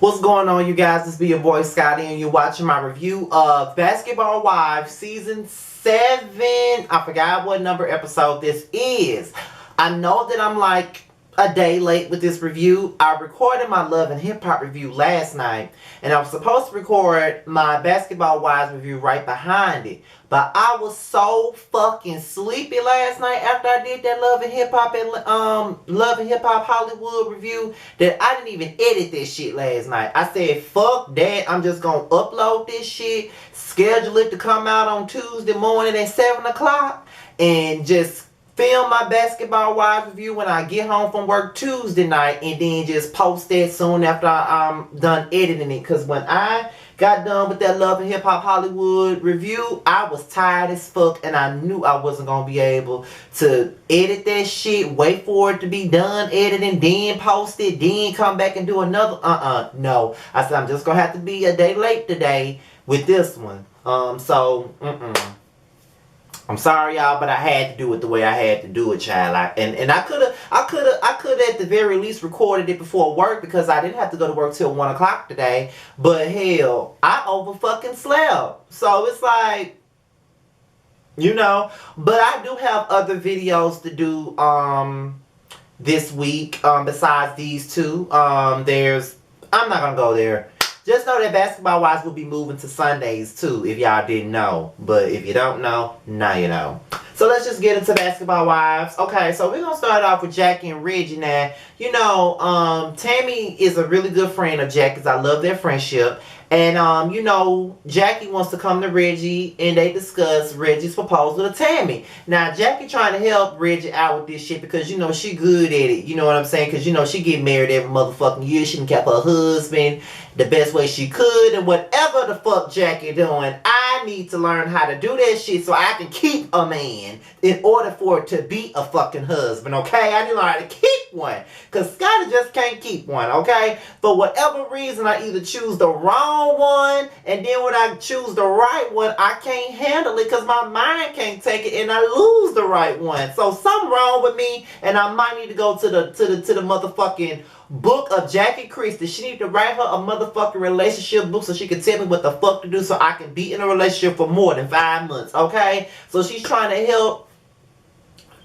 What's going on, you guys? This be your boy Scotty, and you're watching my review of Basketball Wives Season 7. I forgot what number episode this is. I know that I'm like a day late with this review. I recorded my Love and Hip Hop review last night, and I was supposed to record my Basketball Wives review right behind it. But I was so fucking sleepy last night after I did that Love and Hip Hop and Love and Hip Hop Hollywood review that I didn't even edit this shit last night. I said, fuck that. I'm just gonna upload this shit, schedule it to come out on Tuesday morning at 7 o'clock, and just film my Basketball Wives review when I get home from work Tuesday night, and then just post that soon after I'm done editing it. Because when I got done with that Love and Hip Hop Hollywood review, I was tired as fuck, and I knew I wasn't going to be able to edit that shit, wait for it to be done editing, then post it, then come back and do another. No. I said, I'm just going to have to be a day late today with this one. I'm sorry, y'all, but I had to do it the way I had to do it, child. And I could have at the very least recorded it before work because I didn't have to go to work till 1 o'clock today. But hell, I over fucking slept. So it's like, you know. But I do have other videos to do this week besides these two. I'm not gonna go there. Just know that Basketball Wives will be moving to Sundays too, if y'all didn't know. But if you don't know, now you know. So let's just get into Basketball Wives. Okay, so we're going to start off with Jackie and Reggie now. You know, Tammy is a really good friend of Jackie's. I love their friendship. And, you know, Jackie wants to come to Reggie, and they discuss Reggie's proposal to Tammy. Now, Jackie trying to help Reggie out with this shit because, you know, she good at it. You know what I'm saying? Because, you know, she get married every motherfucking year. She done kept her husband the best way she could. And whatever the fuck Jackie doing, I need to learn how to do that shit so I can keep a man in order for it to be a fucking husband, okay? I need to learn how to keep one. Because Scotty just can't keep one, okay? For whatever reason, I either choose the wrong one, and then when I choose the right one, I can't handle it because my mind can't take it, and I lose the right one. So something wrong with me, and I might need to go to the motherfucking book of Jackie Christie. She need to write her a motherfucking relationship book so she can tell me what the fuck to do so I can be in a relationship for more than 5 months, okay? So she's trying to help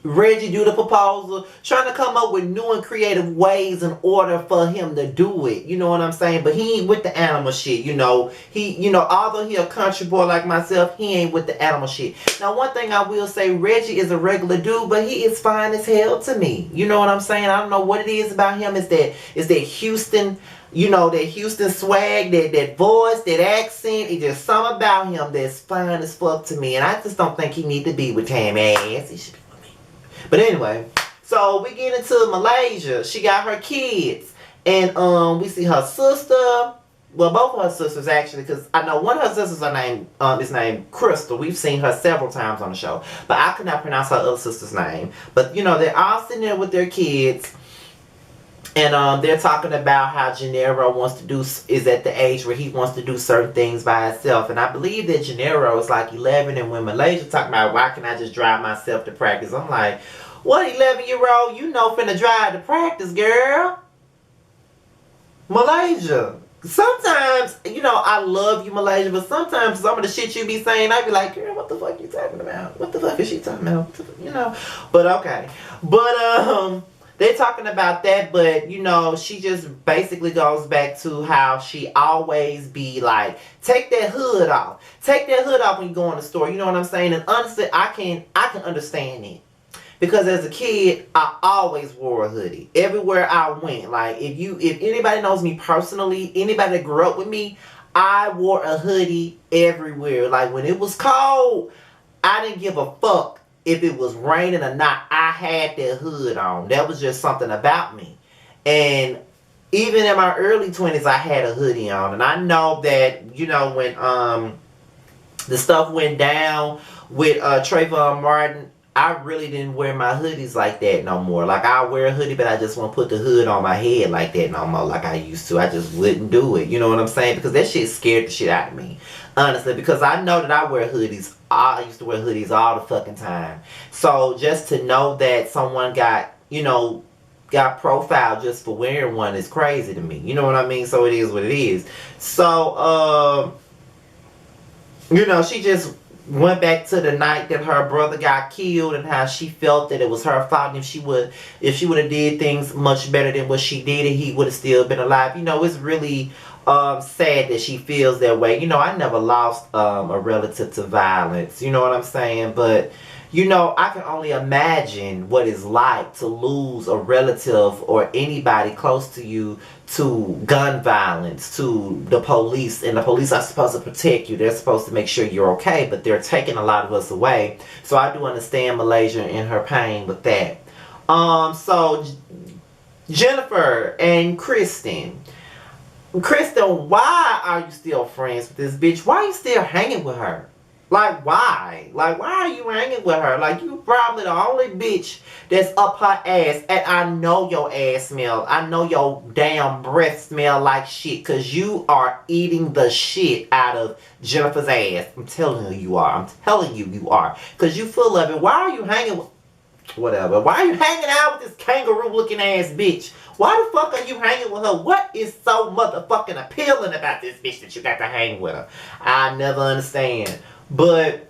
Reggie do the proposal, trying to come up with new and creative ways in order for him to do it. You know what I'm saying? But he ain't with the animal shit, you know. Although he a country boy like myself, he ain't with the animal shit. Now, one thing I will say, Reggie is a regular dude, but he is fine as hell to me. You know what I'm saying? I don't know what it is about him. It's that Houston, you know, that Houston swag, that voice, that accent. It's just something about him that's fine as fuck to me. And I just don't think he need to be with Tammy ass. He should be. But anyway, so we get into Malaysia. She got her kids. And we see her sister. Well, both of her sisters actually, because I know one of her sisters is named Crystal. We've seen her several times on the show. But I could not pronounce her other sister's name. But, you know, they're all sitting there with their kids. And they're talking about how Gennaro is at the age where he wants to do certain things by himself. And I believe that Gennaro is like 11. And when Malaysia talking about, why can't I just drive myself to practice? I'm like, what 11-year-old you know finna drive to practice, girl? Malaysia. Sometimes, you know, I love you, Malaysia, but sometimes some of the shit you be saying, I be like, girl, what the fuck you talking about? What the fuck is she talking about? You know, but okay. But, they're talking about that, but, you know, she just basically goes back to how she always be like, take that hood off. Take that hood off when you go in the store. You know what I'm saying? And honestly, I can understand it. Because as a kid, I always wore a hoodie. Everywhere I went. Like, if anybody knows me personally, anybody that grew up with me, I wore a hoodie everywhere. Like, when it was cold, I didn't give a fuck if it was raining or not. I had that hood on. That was just something about me. And even in my early 20s, I had a hoodie on. And I know that, you know, when the stuff went down with Trayvon Martin, I really didn't wear my hoodies like that no more. Like, I wear a hoodie, but I just won't put the hood on my head like that no more like I used to. I just wouldn't do it. You know what I'm saying? Because that shit scared the shit out of me. Honestly, because I know that I wear hoodies. I used to wear hoodies all the fucking time. So, just to know that someone got, you know, got profiled just for wearing one is crazy to me. You know what I mean? So it is what it is. So, she just went back to the night that her brother got killed and how she felt that it was her fault. And if she would have did things much better than what she did, and he would have still been alive. It's really sad that she feels that way. I never lost a relative to violence. You know what I'm saying? But I can only imagine what it's like to lose a relative or anybody close to you to gun violence, to the police. And the police are supposed to protect you. They're supposed to make sure you're okay, but they're taking a lot of us away. So I do understand Malaysia and her pain with that. So Jennifer and Kristen, why are you still friends with this bitch? Why are you still hanging with her? Like, why? Like, why are you hanging with her? Like, you probably the only bitch that's up her ass. And I know your ass smell. I know your damn breath smell like shit. Because you are eating the shit out of Jennifer's ass. I'm telling you you are. I'm telling you you are. Because you full of it. Why are you hanging with... Whatever. Why are you hanging out with this kangaroo looking ass bitch? Why the fuck are you hanging with her? What is so motherfucking appealing about this bitch that you got to hang with her? I never understand. But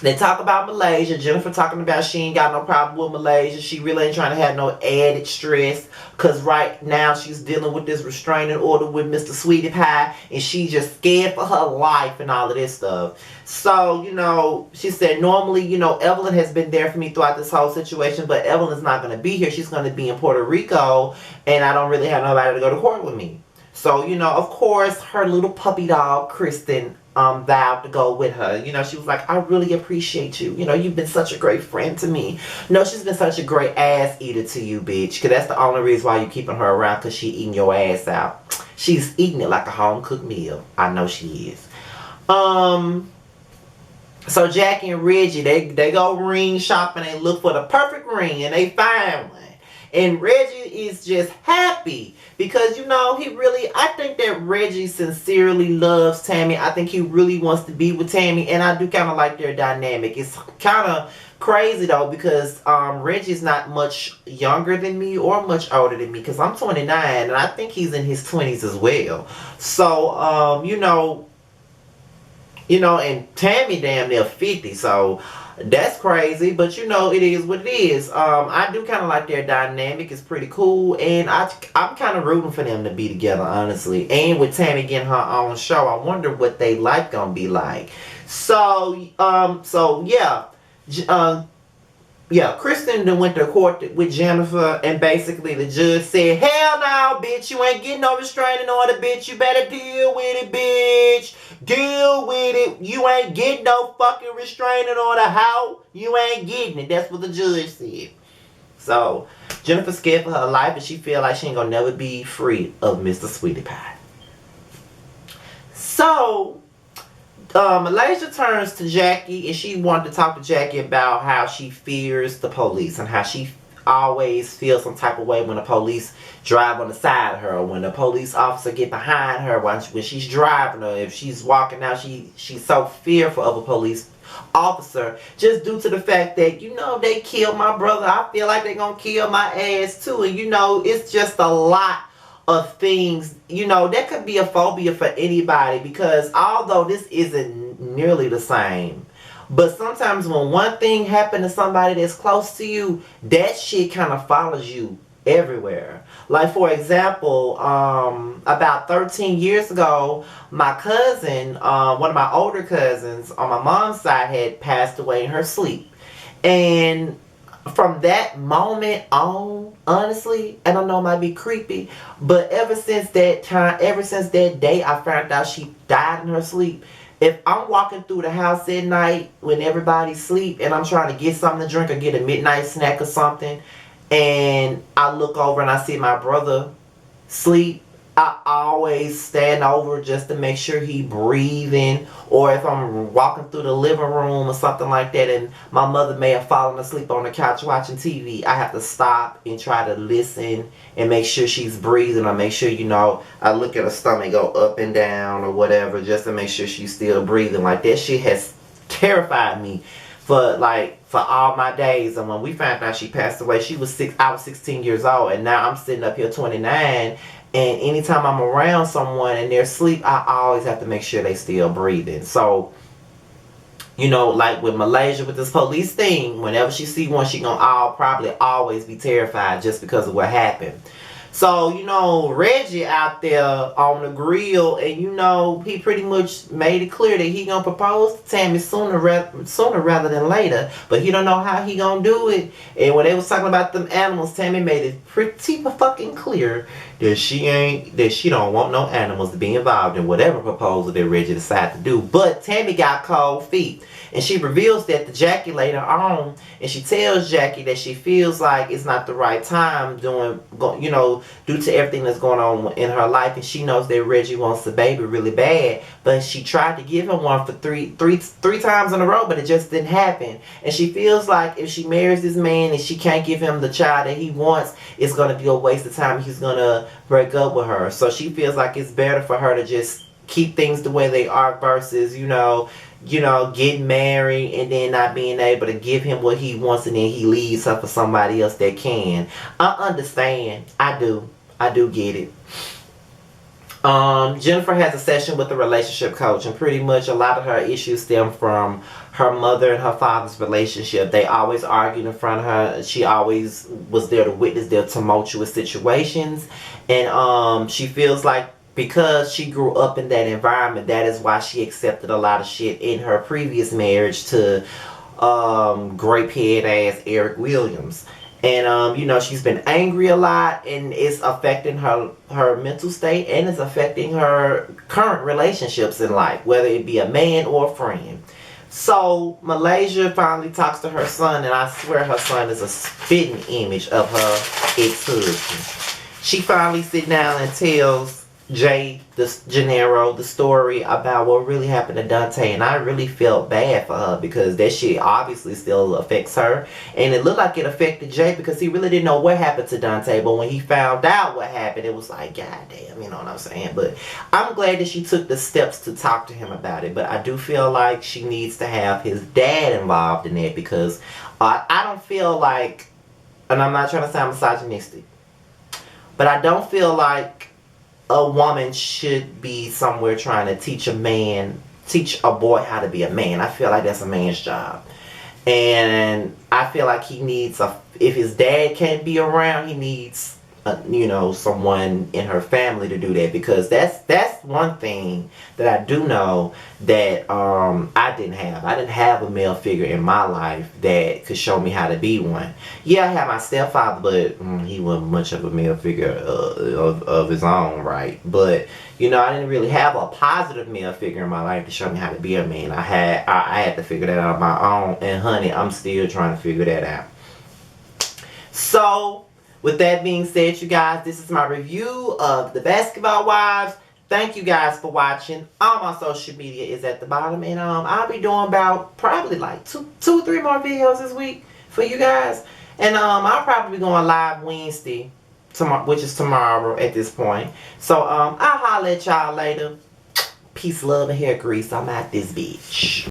they talk about Malaysia. Jennifer talking about she ain't got no problem with Malaysia. She really ain't trying to have no added stress. Because right now she's dealing with this restraining order with Mr. Sweetie Pie. And she just scared for her life and all of this stuff. So, she said normally, Evelyn has been there for me throughout this whole situation. But Evelyn's not going to be here. She's going to be in Puerto Rico. And I don't really have nobody to go to court with me. So, of course, her little puppy dog, Kristen, vowed to go with her. She was like, I really appreciate you. You've been such a great friend to me. No, she's been such a great ass eater to you, bitch. Because that's the only reason why you keeping her around, because she eating your ass out. She's eating it like a home-cooked meal. I know she is. So Jackie and Reggie, they go ring shopping. They look for the perfect ring, and they find one. And Reggie is just happy because, I think that Reggie sincerely loves Tammy. I think he really wants to be with Tammy. And I do kind of like their dynamic. It's kind of crazy, though, because Reggie's not much younger than me or much older than me. Because I'm 29, and I think he's in his 20s as well. So, and Tammy damn near 50. So... that's crazy, but it is what it is. I do kind of like their dynamic. It's pretty cool, and I'm kind of rooting for them to be together, honestly. And with Tammy getting her own show, I wonder what they life gonna be like. So Kristen then went to court with Jennifer, and basically the judge said, hell no, bitch, you ain't getting no restraining order, bitch. You better deal with it, bitch. Deal with it. You ain't getting no fucking restraining order. How? You ain't getting it. That's what the judge said. So, Jennifer's scared for her life, and she feel like she ain't gonna never be free of Mr. Sweetie Pie. So... Malaysia turns to Jackie, and she wanted to talk to Jackie about how she fears the police and how she always feels some type of way when the police drive on the side of her, or when the police officer get behind her when she's driving, or if she's walking out, she's so fearful of a police officer just due to the fact that they killed my brother. I feel like they're gonna kill my ass too, and it's just a lot of things. That could be a phobia for anybody, because although this isn't nearly the same, but sometimes when one thing happened to somebody that's close to you, that shit kind of follows you everywhere. Like, for example, about 13 years ago, my cousin, one of my older cousins on my mom's side, had passed away in her sleep. And from that moment on, honestly, and I know it might be creepy, but ever since that day I found out she died in her sleep, if I'm walking through the house at night when everybody's asleep and I'm trying to get something to drink or get a midnight snack or something, and I look over and I see my brother sleep, I always stand over just to make sure he breathing. Or if I'm walking through the living room or something like that and my mother may have fallen asleep on the couch watching TV, I have to stop and try to listen and make sure she's breathing, or make sure, I look at her stomach go up and down or whatever, just to make sure she's still breathing. Like, that shit has terrified me for for all my days. And when we found out she passed away, I was 16 years old, and now I'm sitting up here 29. And anytime I'm around someone and they're asleep, I always have to make sure they still breathing. So, you know, like with Malaysia with this police thing, whenever she see one, she gonna probably always be terrified just because of what happened. So, you know, Reggie out there on the grill, and you know, he pretty much made it clear that he gonna propose to Tammy sooner rather than later. But he don't know how he gonna do it. And when they was talking about them animals, Tammy made it pretty fucking clear that she don't want no animals to be involved in whatever proposal that Reggie decide to do. But Tammy got cold feet. And she reveals that to Jackie later on, and she tells Jackie that she feels like it's not the right time due to everything that's going on in her life, and she knows that Reggie wants a baby really bad, but she tried to give him one for three times in a row, but it just didn't happen. And she feels like if she marries this man and she can't give him the child that he wants, it's going to be a waste of time. He's going to break up with her. So she feels like it's better for her to just keep things the way they are versus, getting married and then not being able to give him what he wants, and then he leaves her for somebody else that can. I understand. I do get it. Jennifer has a session with the relationship coach, and pretty much a lot of her issues stem from her mother and her father's relationship. They always argued in front of her. She always was there to witness their tumultuous situations, and she feels like because she grew up in that environment, that is why she accepted a lot of shit in her previous marriage to grape head ass Eric Williams. And she's been angry a lot, and it's affecting her mental state, and it's affecting her current relationships in life, whether it be a man or a friend. So Malaysia finally talks to her son, and I swear her son is a spitting image of her ex-husband. She finally sits down and tells Jay Gennaro the story about what really happened to Dante, and I really felt bad for her because that shit obviously still affects her, and it looked like it affected Jay because he really didn't know what happened to Dante, but when he found out what happened, it was like, god damn, you know what I'm saying? But I'm glad that she took the steps to talk to him about it, but I do feel like she needs to have his dad involved in it because I don't feel like, and I'm not trying to sound misogynistic, but I don't feel like a woman should be somewhere trying to teach a boy how to be a man. I feel like that's a man's job. And I feel like if his dad can't be around, he needs someone in her family to do that, because that's one thing that I do know that I didn't have. I didn't have a male figure in my life that could show me how to be one. Yeah, I had my stepfather, but he wasn't much of a male figure of his own, right? But I didn't really have a positive male figure in my life to show me how to be a man. I had to figure that out on my own, and honey, I'm still trying to figure that out. So with that being said, you guys, this is my review of The Basketball Wives. Thank you guys for watching. All my social media is at the bottom, and I'll be doing about probably like two or three more videos this week for you guys. And I'll probably be going live Wednesday, which is tomorrow at this point. So I'll holler at y'all later. Peace, love, and hair grease. I'm at this bitch.